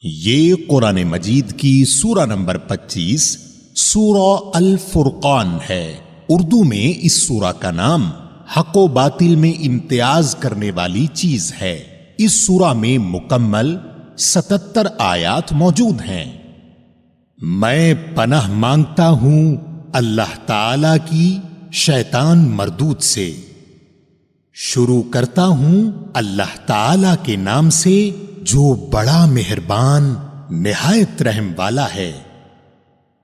یہ قرآن مجید کی سورہ نمبر 25 سورہ الفرقان ہے۔ اردو میں اس سورہ کا نام حق و باطل میں امتیاز کرنے والی چیز ہے۔ اس سورہ میں مکمل 77 آیات موجود ہیں۔ میں پناہ مانگتا ہوں اللہ تعالی کی شیطان مردود سے۔ شروع کرتا ہوں اللہ تعالی کے نام سے جو بڑا مہربان نہایت رحم والا ہے۔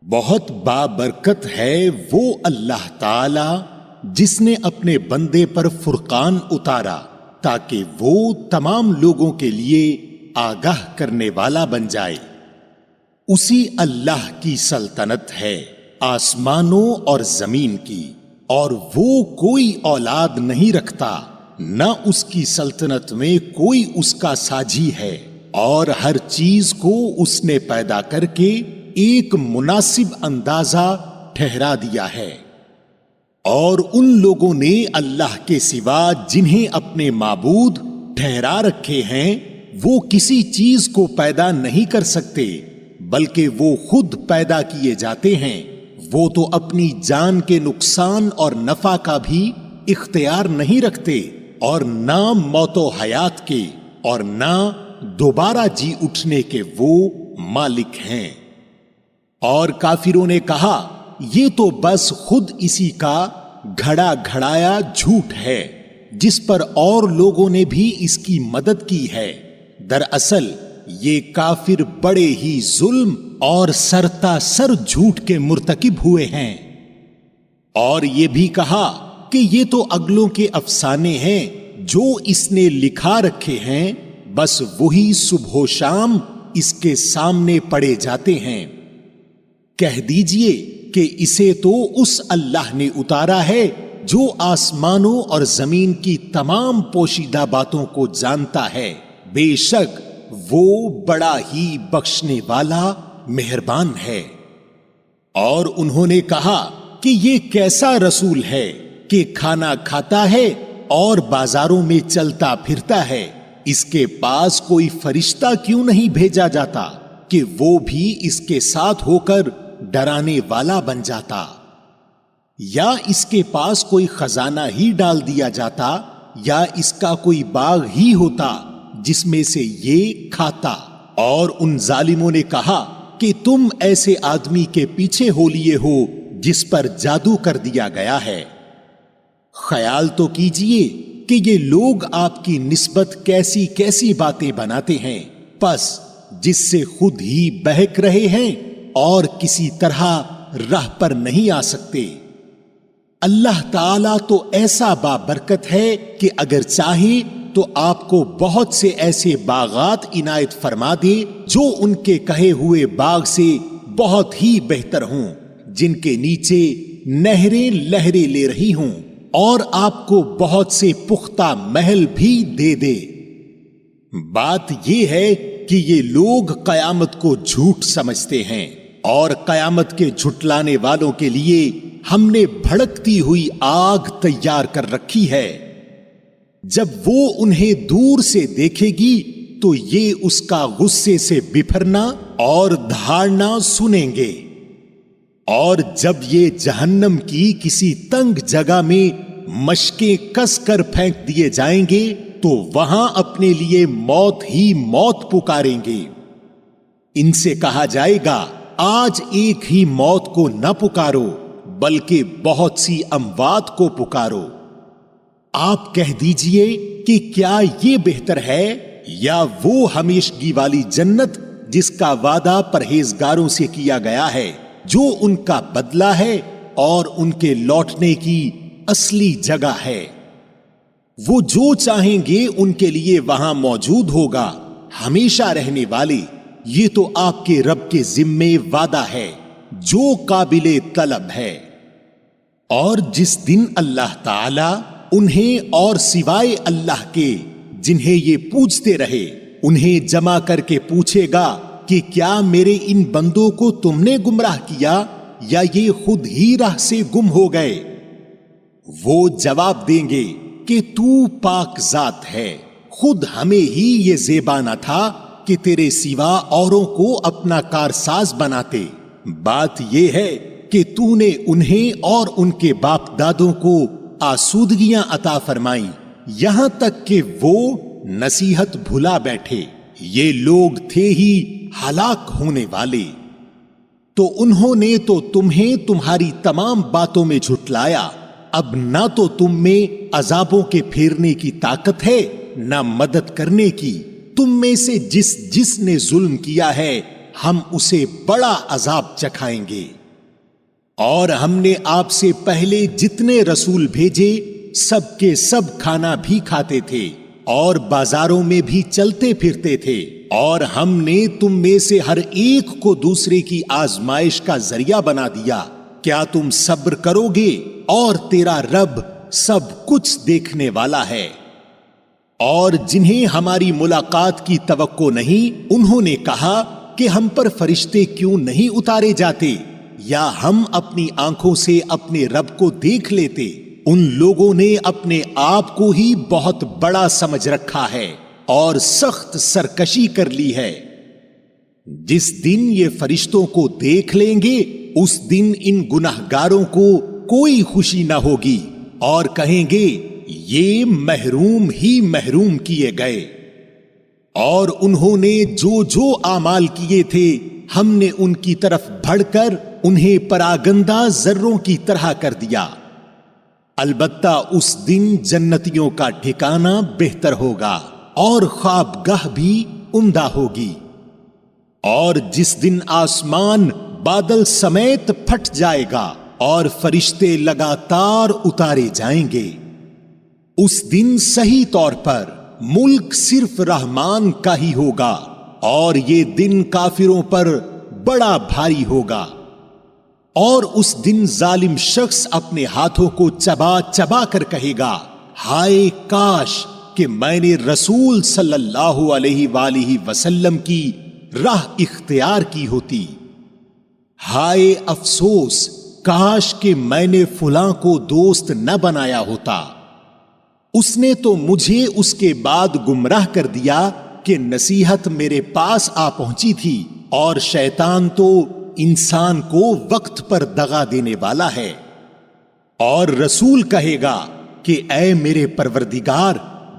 بہت بابرکت ہے وہ اللہ تعالی جس نے اپنے بندے پر فرقان اتارا تاکہ وہ تمام لوگوں کے لیے آگاہ کرنے والا بن جائے۔ اسی اللہ کی سلطنت ہے آسمانوں اور زمین کی، اور وہ کوئی اولاد نہیں رکھتا، نہ اس کی سلطنت میں کوئی اس کا ساجی ہے، اور ہر چیز کو اس نے پیدا کر کے ایک مناسب اندازہ ٹھہرا دیا ہے۔ اور ان لوگوں نے اللہ کے سوا جنہیں اپنے معبود ٹھہرا رکھے ہیں وہ کسی چیز کو پیدا نہیں کر سکتے، بلکہ وہ خود پیدا کیے جاتے ہیں۔ وہ تو اپنی جان کے نقصان اور نفع کا بھی اختیار نہیں رکھتے، اور نہ موت و حیات کے، اور نہ دوبارہ جی اٹھنے کے وہ مالک ہیں۔ اور کافروں نے کہا یہ تو بس خود اسی کا گھڑا گھڑایا جھوٹ ہے جس پر اور لوگوں نے بھی اس کی مدد کی ہے۔ دراصل یہ کافر بڑے ہی ظلم اور سرتا سر جھوٹ کے مرتکب ہوئے ہیں۔ اور یہ بھی کہا کہ یہ تو اگلوں کے افسانے ہیں جو اس نے لکھا رکھے ہیں، بس وہی صبح و شام اس کے سامنے پڑے جاتے ہیں۔ کہہ دیجئے کہ اسے تو اس اللہ نے اتارا ہے جو آسمانوں اور زمین کی تمام پوشیدہ باتوں کو جانتا ہے، بے شک وہ بڑا ہی بخشنے والا مہربان ہے۔ اور انہوں نے کہا کہ یہ کیسا رسول ہے کہ کھانا کھاتا ہے اور بازاروں میں چلتا پھرتا ہے، اس کے پاس کوئی فرشتہ کیوں نہیں بھیجا جاتا کہ وہ بھی اس کے ساتھ ہو کر ڈرانے والا بن جاتا، یا اس کے پاس کوئی خزانہ ہی ڈال دیا جاتا، یا اس کا کوئی باغ ہی ہوتا جس میں سے یہ کھاتا۔ اور ان ظالموں نے کہا کہ تم ایسے آدمی کے پیچھے ہو لیے ہو جس پر جادو کر دیا گیا ہے۔ خیال تو کیجئے کہ یہ لوگ آپ کی نسبت کیسی کیسی باتیں بناتے ہیں، پس جس سے خود ہی بہک رہے ہیں اور کسی طرح راہ پر نہیں آ سکتے۔ اللہ تعالیٰ تو ایسا بابرکت ہے کہ اگر چاہے تو آپ کو بہت سے ایسے باغات عنایت فرما دے جو ان کے کہے ہوئے باغ سے بہت ہی بہتر ہوں، جن کے نیچے نہریں لہریں لے رہی ہوں، اور آپ کو بہت سے پختہ محل بھی دے دے۔ بات یہ ہے کہ یہ لوگ قیامت کو جھوٹ سمجھتے ہیں، اور قیامت کے جھٹلانے والوں کے لیے ہم نے بھڑکتی ہوئی آگ تیار کر رکھی ہے۔ جب وہ انہیں دور سے دیکھے گی تو یہ اس کا غصے سے بپھرنا اور دھاڑنا سنیں گے، اور جب یہ جہنم کی کسی تنگ جگہ میں مشکیں کس کر پھینک دیے جائیں گے تو وہاں اپنے لیے موت ہی موت پکاریں گے۔ ان سے کہا جائے گا آج ایک ہی موت کو نہ پکارو بلکہ بہت سی اموات کو پکارو۔ آپ کہہ دیجئے کہ کیا یہ بہتر ہے یا وہ ہمیشگی والی جنت جس کا وعدہ پرہیزگاروں سے کیا گیا ہے، جو ان کا بدلہ ہے اور ان کے لوٹنے کی اصلی جگہ ہے۔ وہ جو چاہیں گے ان کے لیے وہاں موجود ہوگا، ہمیشہ رہنے والے۔ یہ تو آپ کے رب کے ذمے وعدہ ہے جو قابل طلب ہے۔ اور جس دن اللہ تعالی انہیں اور سوائے اللہ کے جنہیں یہ پوجتے رہے انہیں جمع کر کے پوچھے گا کہ کیا میرے ان بندوں کو تم نے گمراہ کیا یا یہ خود ہی راہ سے گم ہو گئے؟ وہ جواب دیں گے کہ تو پاک ذات ہے، خود ہمیں ہی یہ زیبا نہ تھا کہ تیرے سوا اوروں کو اپنا کارساز بناتے۔ بات یہ ہے کہ تو نے انہیں اور ان کے باپ دادوں کو آسودگیاں عطا فرمائیں، یہاں تک کہ وہ نصیحت بھلا بیٹھے۔ یہ لوگ تھے ہی ہلاک ہونے والے، تو انہوں نے تو تمہیں تمہاری تمام باتوں میں جھٹلایا۔ اب نہ تو تم میں عذابوں کے پھیرنے کی طاقت ہے، نہ مدد کرنے کی۔ تم میں سے جس نے ظلم کیا ہے ہم اسے بڑا عذاب چکھائیں گے۔ اور ہم نے آپ سے پہلے جتنے رسول بھیجے سب کے سب کھانا بھی کھاتے تھے اور بازاروں میں بھی چلتے پھرتے تھے، اور ہم نے تم میں سے ہر ایک کو دوسرے کی آزمائش کا ذریعہ بنا دیا۔ کیا تم صبر کرو گے؟ اور تیرا رب سب کچھ دیکھنے والا ہے۔ اور جنہیں ہماری ملاقات کی توقع نہیں، انہوں نے کہا کہ ہم پر فرشتے کیوں نہیں اتارے جاتے، یا ہم اپنی آنکھوں سے اپنے رب کو دیکھ لیتے۔ ان لوگوں نے اپنے آپ کو ہی بہت بڑا سمجھ رکھا ہے اور سخت سرکشی کر لی ہے۔ جس دن یہ فرشتوں کو دیکھ لیں گے اس دن ان گنہگاروں کو کوئی خوشی نہ ہوگی، اور کہیں گے یہ محروم ہی محروم کیے گئے۔ اور انہوں نے جو اعمال کیے تھے ہم نے ان کی طرف بڑھ کر انہیں پراگندہ ذروں کی طرح کر دیا۔ البتہ اس دن جنتیوں کا ٹھکانہ بہتر ہوگا اور خوابگاہ بھی عمدہ ہوگی۔ اور جس دن آسمان بادل سمیت پھٹ جائے گا اور فرشتے لگاتار اتارے جائیں گے، اس دن صحیح طور پر ملک صرف رحمان کا ہی ہوگا، اور یہ دن کافروں پر بڑا بھاری ہوگا۔ اور اس دن ظالم شخص اپنے ہاتھوں کو چبا چبا کر کہے گا، ہائے کاش کہ میں نے رسول صلی اللہ علیہ وآلہ وسلم کی راہ اختیار کی ہوتی۔ ہائے افسوس، کاش کہ میں نے فلاں کو دوست نہ بنایا ہوتا۔ اس نے تو مجھے اس کے بعد گمراہ کر دیا کہ نصیحت میرے پاس آ پہنچی تھی، اور شیطان تو انسان کو وقت پر دغا دینے والا ہے۔ اور رسول کہے گا کہ اے میرے پروردگار،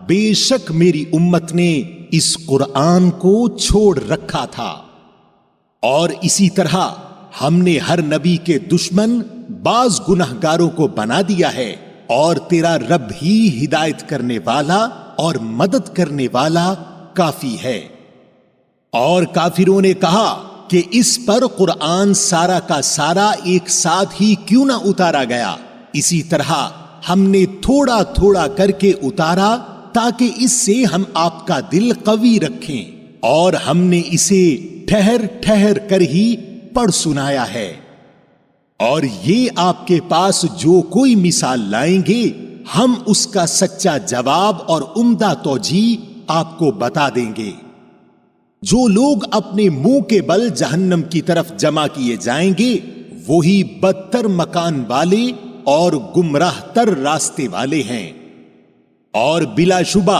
بے شک میری امت نے اس قرآن کو چھوڑ رکھا تھا۔ اور اسی طرح ہم نے ہر نبی کے دشمن بعض گنہگاروں کو بنا دیا ہے، اور تیرا رب ہی ہدایت کرنے والا اور مدد کرنے والا کافی ہے۔ اور کافروں نے کہا کہ اس پر قرآن سارا کا سارا ایک ساتھ ہی کیوں نہ اتارا گیا؟ اسی طرح ہم نے تھوڑا تھوڑا کر کے اتارا تاکہ اس سے ہم آپ کا دل قوی رکھیں، اور ہم نے اسے ٹھہر ٹھہر کر ہی پڑھ سنایا ہے۔ اور یہ آپ کے پاس جو کوئی مثال لائیں گے ہم اس کا سچا جواب اور عمدہ توجیہ آپ کو بتا دیں گے۔ جو لوگ اپنے منہ کے بل جہنم کی طرف جمع کیے جائیں گے وہی بدتر مکان والے اور گمراہ تر راستے والے ہیں۔ اور بلا شبہ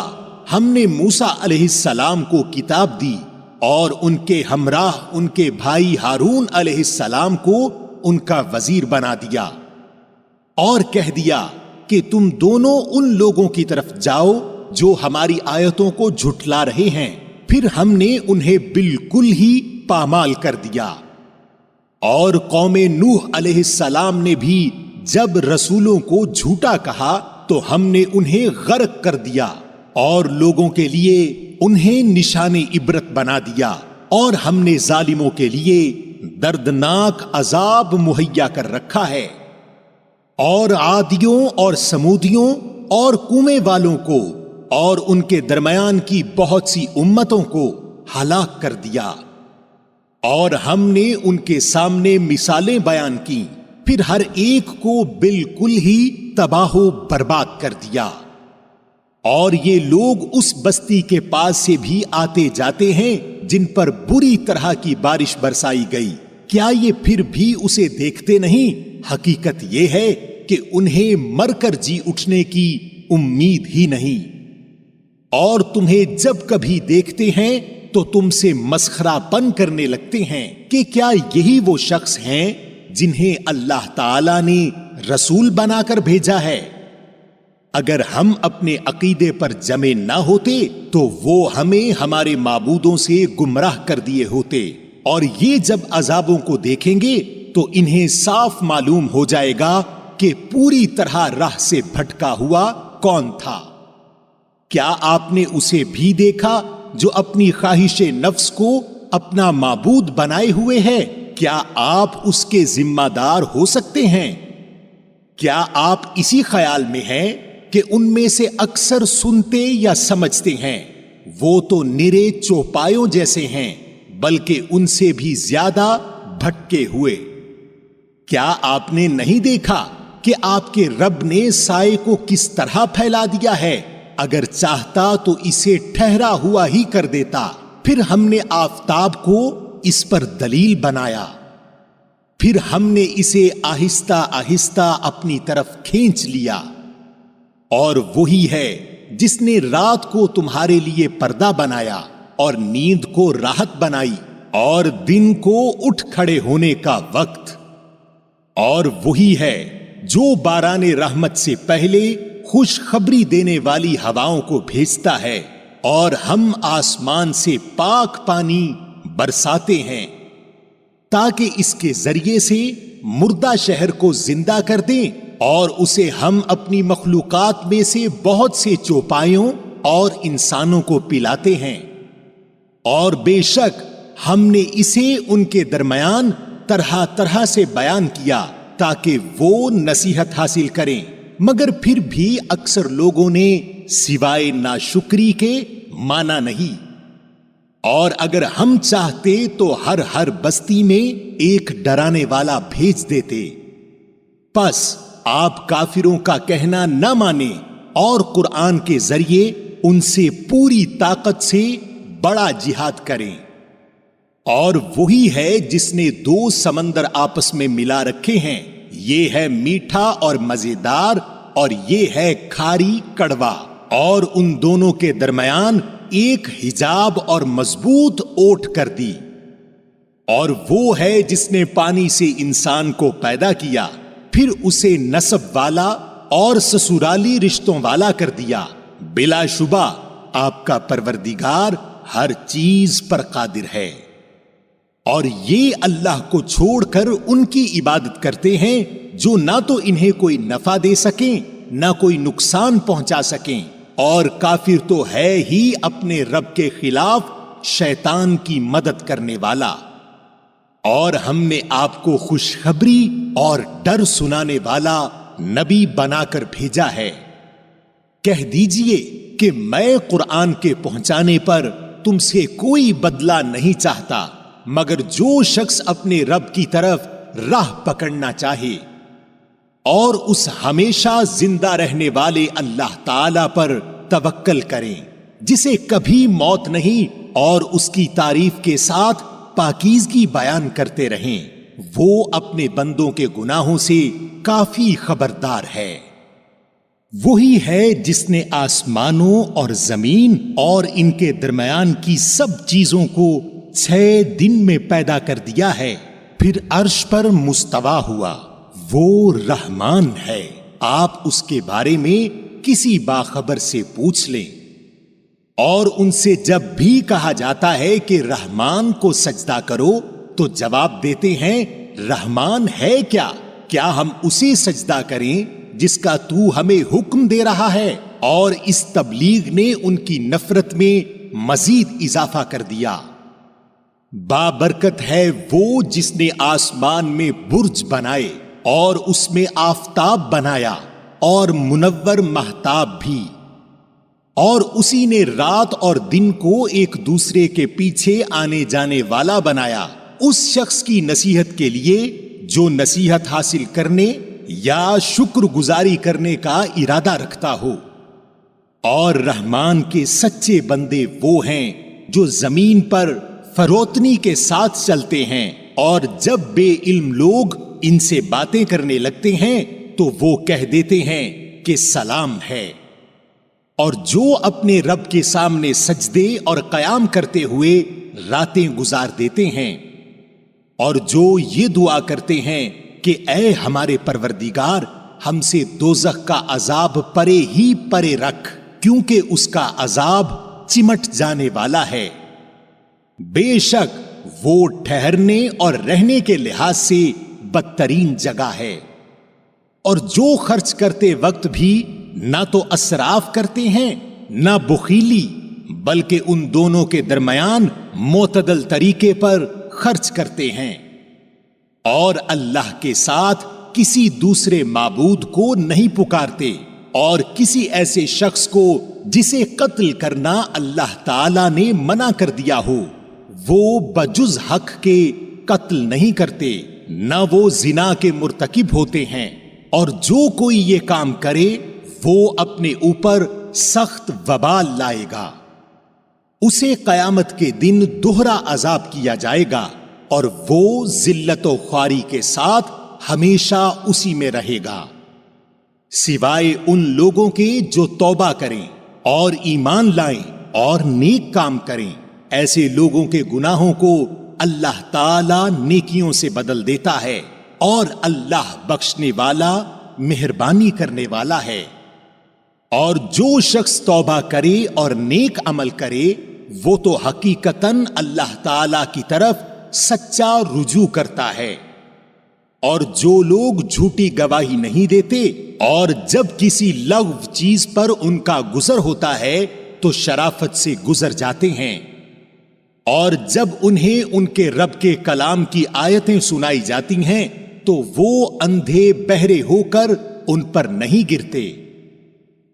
ہم نے موسیٰ علیہ السلام کو کتاب دی، اور ان کے ہمراہ ان کے بھائی ہارون علیہ السلام کو ان کا وزیر بنا دیا، اور کہہ دیا کہ تم دونوں ان لوگوں کی طرف جاؤ جو ہماری آیتوں کو جھٹلا رہے ہیں۔ پھر ہم نے انہیں بالکل ہی پامال کر دیا۔ اور قوم نوح علیہ السلام نے بھی جب رسولوں کو جھوٹا کہا تو ہم نے انہیں غرق کر دیا، اور لوگوں کے لیے انہیں نشان عبرت بنا دیا، اور ہم نے ظالموں کے لیے دردناک عذاب مہیا کر رکھا ہے۔ اور عادیوں اور سمودیوں اور کومے والوں کو اور ان کے درمیان کی بہت سی امتوں کو ہلاک کر دیا، اور ہم نے ان کے سامنے مثالیں بیان کی، پھر ہر ایک کو بالکل ہی تباہ و برباد کر دیا۔ اور یہ لوگ اس بستی کے پاس سے بھی آتے جاتے ہیں جن پر بری طرح کی بارش برسائی گئی، کیا یہ پھر بھی اسے دیکھتے نہیں؟ حقیقت یہ ہے کہ انہیں مر کر جی اٹھنے کی امید ہی نہیں۔ اور تمہیں جب کبھی دیکھتے ہیں تو تم سے مسخرہ پن کرنے لگتے ہیں کہ کیا یہی وہ شخص ہیں جنہیں اللہ تعالی نے رسول بنا کر بھیجا ہے؟ اگر ہم اپنے عقیدے پر جمے نہ ہوتے تو وہ ہمیں ہمارے معبودوں سے گمراہ کر دیے ہوتے، اور یہ جب عذابوں کو دیکھیں گے تو انہیں صاف معلوم ہو جائے گا کہ پوری طرح راہ سے بھٹکا ہوا کون تھا۔ کیا آپ نے اسے بھی دیکھا جو اپنی خواہش نفس کو اپنا معبود بنائے ہوئے ہے؟ کیا آپ اس کے ذمہ دار ہو سکتے ہیں؟ کیا آپ اسی خیال میں ہیں کہ ان میں سے اکثر سنتے یا سمجھتے ہیں؟ وہ تو نرے چوپایوں جیسے ہیں، بلکہ ان سے بھی زیادہ بھٹکے ہوئے۔ کیا آپ نے نہیں دیکھا کہ آپ کے رب نے سائے کو کس طرح پھیلا دیا ہے؟ اگر چاہتا تو اسے ٹھہرا ہوا ہی کر دیتا، پھر ہم نے آفتاب کو اس پر دلیل بنایا، پھر ہم نے اسے آہستہ آہستہ اپنی طرف کھینچ لیا۔ اور وہی ہے جس نے رات کو تمہارے لیے پردہ بنایا اور نیند کو راحت بنائی اور دن کو اٹھ کھڑے ہونے کا وقت، اور وہی ہے جو باران رحمت سے پہلے خوشخبری دینے والی ہواؤں کو بھیجتا ہے، اور ہم آسمان سے پاک پانی برساتے ہیں تاکہ اس کے ذریعے سے مردہ شہر کو زندہ کر دیں، اور اسے ہم اپنی مخلوقات میں سے بہت سے چوپایوں اور انسانوں کو پلاتے ہیں، اور بے شک ہم نے اسے ان کے درمیان طرح طرح سے بیان کیا تاکہ وہ نصیحت حاصل کریں، مگر پھر بھی اکثر لوگوں نے سوائے ناشکری کے مانا نہیں۔ اور اگر ہم چاہتے تو ہر بستی میں ایک ڈرانے والا بھیج دیتے، پس آپ کافروں کا کہنا نہ مانیں اور قرآن کے ذریعے ان سے پوری طاقت سے بڑا جہاد کریں۔ اور وہی ہے جس نے دو سمندر آپس میں ملا رکھے ہیں، یہ ہے میٹھا اور مزیدار، اور یہ ہے کھاری کڑوا، اور ان دونوں کے درمیان ایک حجاب اور مضبوط اوٹ کر دی۔ اور وہ ہے جس نے پانی سے انسان کو پیدا کیا، پھر اسے نسب والا اور سسرالی رشتوں والا کر دیا، بلا شبہ آپ کا پروردگار ہر چیز پر قادر ہے۔ اور یہ اللہ کو چھوڑ کر ان کی عبادت کرتے ہیں جو نہ تو انہیں کوئی نفع دے سکیں نہ کوئی نقصان پہنچا سکیں، اور کافر تو ہے ہی اپنے رب کے خلاف شیطان کی مدد کرنے والا۔ اور ہم نے آپ کو خوشخبری اور ڈر سنانے والا نبی بنا کر بھیجا ہے۔ کہہ دیجئے کہ میں قرآن کے پہنچانے پر تم سے کوئی بدلہ نہیں چاہتا، مگر جو شخص اپنے رب کی طرف راہ پکڑنا چاہے اور اس ہمیشہ زندہ رہنے والے اللہ تعالی پر توکل کریں جسے کبھی موت نہیں، اور اس کی تعریف کے ساتھ پاکیزگی بیان کرتے رہیں، وہ اپنے بندوں کے گناہوں سے کافی خبردار ہے۔ وہی ہے جس نے آسمانوں اور زمین اور ان کے درمیان کی سب چیزوں کو 6 دن میں پیدا کر دیا ہے، پھر عرش پر مستوی ہوا۔ وہ رحمان ہے، آپ اس کے بارے میں کسی باخبر سے پوچھ لیں۔ اور ان سے جب بھی کہا جاتا ہے کہ رحمان کو سجدہ کرو تو جواب دیتے ہیں، رحمان ہے کیا؟ کیا ہم اسے سجدہ کریں جس کا تو ہمیں حکم دے رہا ہے؟ اور اس تبلیغ نے ان کی نفرت میں مزید اضافہ کر دیا۔ بابرکت ہے وہ جس نے آسمان میں برج بنائے اور اس میں آفتاب بنایا اور منور مہتاب بھی، اور اسی نے رات اور دن کو ایک دوسرے کے پیچھے آنے جانے والا بنایا، اس شخص کی نصیحت کے لیے جو نصیحت حاصل کرنے یا شکر گزاری کرنے کا ارادہ رکھتا ہو۔ اور رحمان کے سچے بندے وہ ہیں جو زمین پر فروتنی کے ساتھ چلتے ہیں، اور جب بے علم لوگ ان سے باتیں کرنے لگتے ہیں تو وہ کہہ دیتے ہیں کہ سلام ہے۔ اور جو اپنے رب کے سامنے سجدے اور قیام کرتے ہوئے راتیں گزار دیتے ہیں، اور جو یہ دعا کرتے ہیں کہ اے ہمارے پروردگار ہم سے دوزخ کا عذاب پرے ہی پرے رکھ، کیونکہ اس کا عذاب چمٹ جانے والا ہے۔ بے شک وہ ٹھہرنے اور رہنے کے لحاظ سے بدترین جگہ ہے۔ اور جو خرچ کرتے وقت بھی نہ تو اسراف کرتے ہیں نہ بخیلی، بلکہ ان دونوں کے درمیان معتدل طریقے پر خرچ کرتے ہیں، اور اللہ کے ساتھ کسی دوسرے معبود کو نہیں پکارتے، اور کسی ایسے شخص کو جسے قتل کرنا اللہ تعالی نے منع کر دیا ہو وہ بجز حق کے قتل نہیں کرتے، نہ وہ زنا کے مرتکب ہوتے ہیں، اور جو کوئی یہ کام کرے وہ اپنے اوپر سخت وبال لائے گا۔ اسے قیامت کے دن دوہرا عذاب کیا جائے گا، اور وہ ذلت و خواری کے ساتھ ہمیشہ اسی میں رہے گا، سوائے ان لوگوں کے جو توبہ کریں اور ایمان لائیں اور نیک کام کریں۔ ایسے لوگوں کے گناہوں کو اللہ تعالی نیکیوں سے بدل دیتا ہے، اور اللہ بخشنے والا مہربانی کرنے والا ہے۔ اور جو شخص توبہ کرے اور نیک عمل کرے وہ تو حقیقتاً اللہ تعالی کی طرف سچا رجوع کرتا ہے۔ اور جو لوگ جھوٹی گواہی نہیں دیتے اور جب کسی لغو چیز پر ان کا گزر ہوتا ہے تو شرافت سے گزر جاتے ہیں، اور جب انہیں ان کے رب کے کلام کی آیتیں سنائی جاتی ہیں تو وہ اندھے بہرے ہو کر ان پر نہیں گرتے،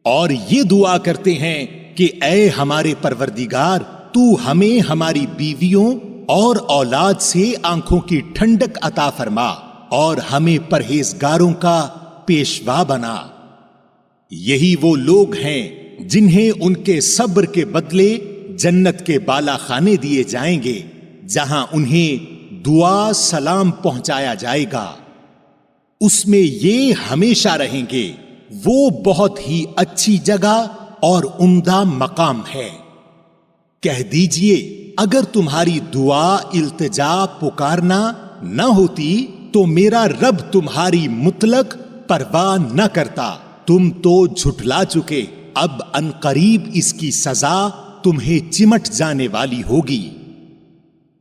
اور یہ دعا کرتے ہیں کہ اے ہمارے پروردگار تو ہمیں ہماری بیویوں اور اولاد سے آنکھوں کی ٹھنڈک عطا فرما، اور ہمیں پرہیزگاروں کا پیشوا بنا۔ یہی وہ لوگ ہیں جنہیں ان کے صبر کے بدلے جنت کے بالا خانے دیے جائیں گے، جہاں انہیں دعا سلام پہنچایا جائے گا، اس میں یہ ہمیشہ رہیں گے، وہ بہت ہی اچھی جگہ اور عمدہ مقام ہے۔ کہہ دیجئے اگر تمہاری دعا التجا پکارنا نہ ہوتی تو میرا رب تمہاری مطلق پرواہ نہ کرتا، تم تو جھٹلا چکے، اب عنقریب اس کی سزا تمہیں چمٹ جانے والی ہوگی۔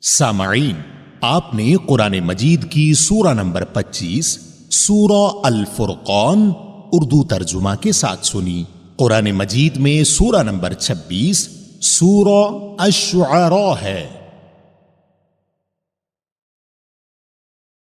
سامعین، آپ نے قرآن مجید کی سورہ نمبر 25 سورہ الفرقان اردو ترجمہ کے ساتھ سنی۔ قرآن مجید میں سورہ نمبر 26 سورہ الشعراء ہے۔